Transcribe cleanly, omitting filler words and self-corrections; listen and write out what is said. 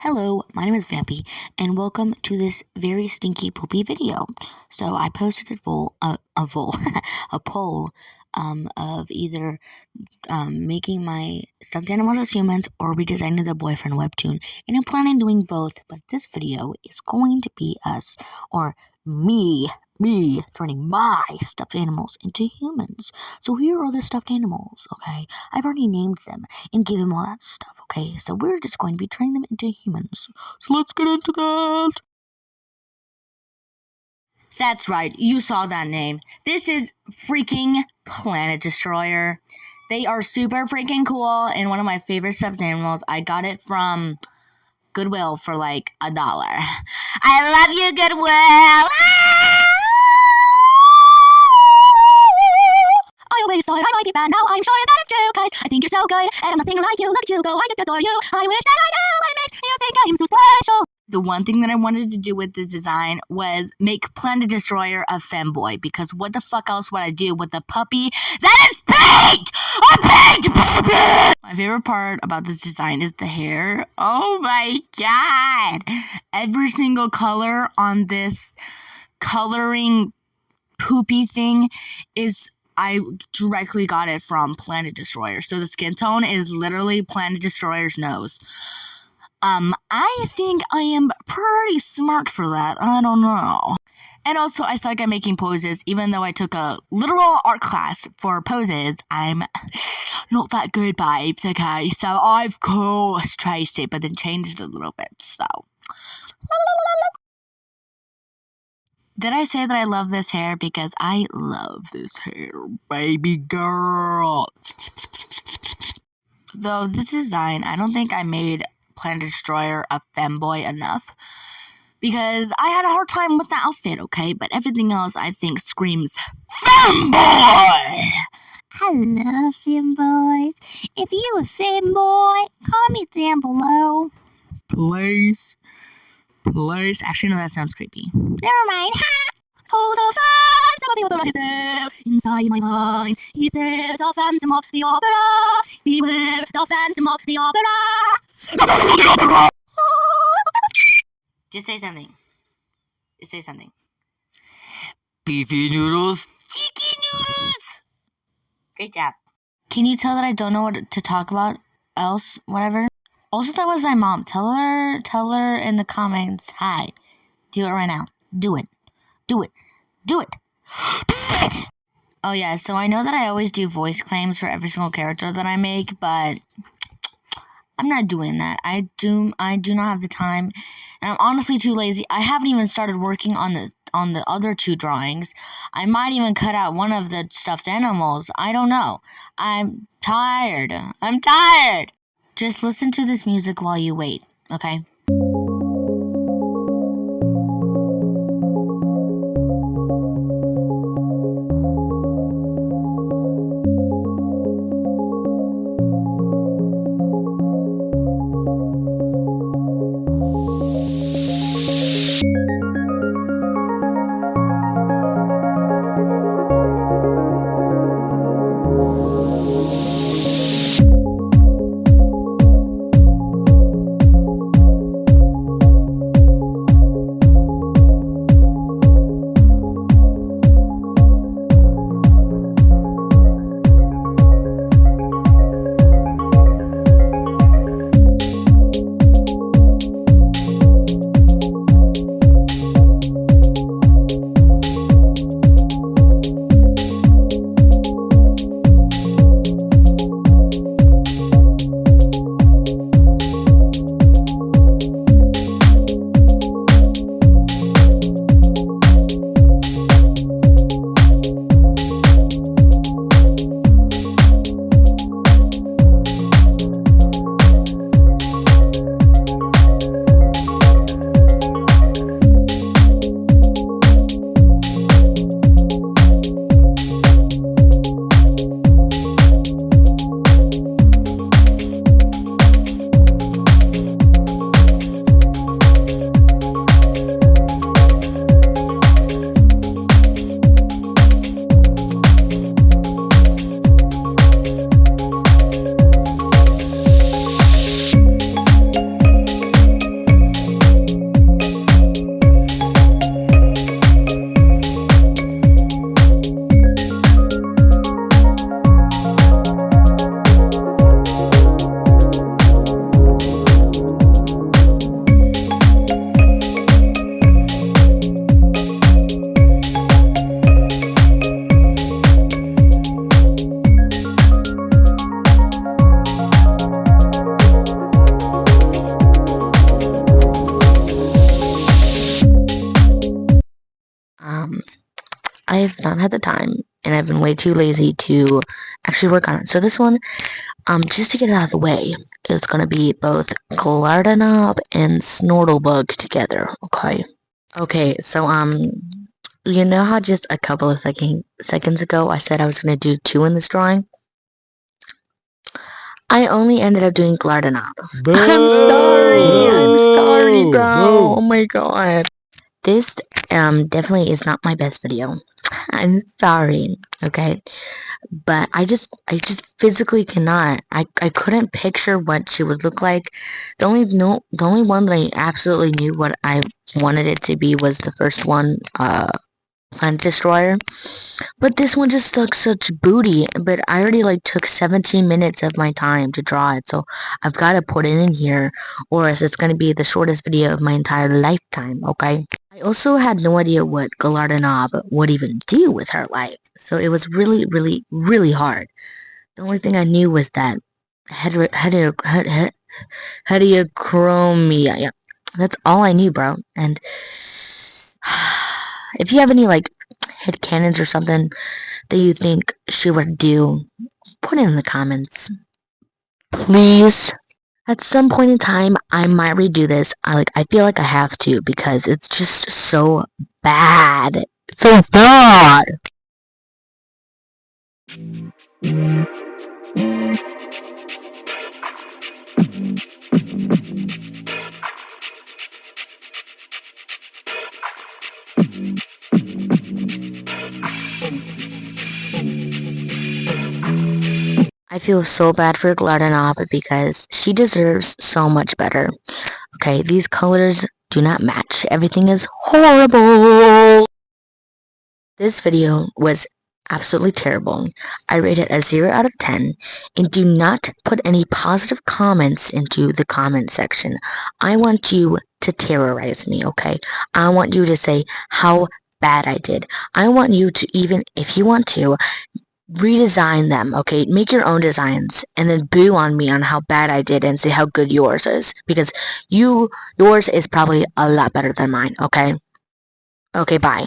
Hello, my name is Vampy, and welcome to this very stinky poopy video. So I posted a poll of either making my stuffed animals as humans or redesigning the boyfriend webtoon, and I'm planning on doing both. But this video is going to be us, or me turning my stuffed animals into humans. So here are the stuffed animals, okay? I've already named them and gave them all that stuff, okay? So we're just going to be turning them into humans. So let's get into that. That's right, you saw that name. This is freaking Planet Destroyer. They are super freaking cool and one of my favorite stuffed animals. I got it from Goodwill for like $1. I love you, Goodwill! I always thought I might be bad, now I'm sure that it's true, cause I think you're so good, and I'm nothing like you, look at you go, I just adore you. I wish that I knew what makes you think I'm so special. The one thing that I wanted to do with this design was make Planet Destroyer a femboy, because what the fuck else would I do with a puppy that is pink? A pink puppy! My favorite part about this design is the hair. Oh my god! Every single color on this coloring poopy thing is I directly got it from Planet Destroyer. So the skin tone is literally Planet Destroyer's nose. I think I am pretty smart for that. I don't know. And also, I suck at making poses. Even though I took a literal art class for poses, I'm not that good, babes, okay? So I, of course, traced it, but then changed it a little bit, so. Did I say that I love this hair? Because I love this hair, baby girl. Though this design, I don't think I made Planet Destroyer a femboy enough. Because I had a hard time with the outfit, okay? But everything else, I think, screams femboy! Hello, femboys. If you a femboy, comment down below. Please. Actually, no, that sounds creepy. Never mind. Oh, the phantom of the opera is there inside my mind. Is there the phantom of the opera? Beware the phantom of the opera. Just say something. Beefy noodles. Chicken noodles. Great job. Can you tell that I don't know what to talk about else? Whatever. Also, that was my mom. Tell her in the comments, hi. Do it right now. Do it. Oh yeah, so I know that I always do voice claims for every single character that I make, but I'm not doing that. I do not have the time, and I'm honestly too lazy. I haven't even started working on the other two drawings. I might even cut out one of the stuffed animals. I don't know. I'm tired. Just listen to this music while you wait, okay? I've not had the time, and I've been way too lazy to actually work on it. So this one, just to get it out of the way, is gonna be both Glartanob and Snortlebug together, okay? Okay, so, you know how just a couple of seconds ago I said I was gonna do 2 in this drawing? I only ended up doing Glartanob. I'm sorry, bro. Oh my god. This, definitely is not my best video. I'm sorry, okay? But I just physically cannot. I couldn't picture what she would look like. The only one that I absolutely knew what I wanted it to be was the first one, Planet Destroyer. But this one just took such booty. But I already took 17 minutes of my time to draw it, so I've got to put it in here, or else it's gonna be the shortest video of my entire lifetime. Okay. I also had no idea what Glartanob would even do with her life, so it was really, really, really hard. The only thing I knew was that heterochromia. Yeah, that's all I knew, bro. And if you have any headcanons or something that you think she would do, put it in the comments, please. At some point in time, I might redo this. I feel like I have to because it's just so bad. It's so bad. I feel so bad for Glartanob because she deserves so much better. Okay, these colors do not match. Everything is horrible. This video was absolutely terrible. I rate it a 0 out of 10, and do not put any positive comments into the comment section. I want you to terrorize me, okay? I want you to say how bad I did. I want you to, even if you want to, redesign them, okay? Make your own designs and then boo on me on how bad I did and say how good yours is, because yours is probably a lot better than mine, okay? Okay, bye.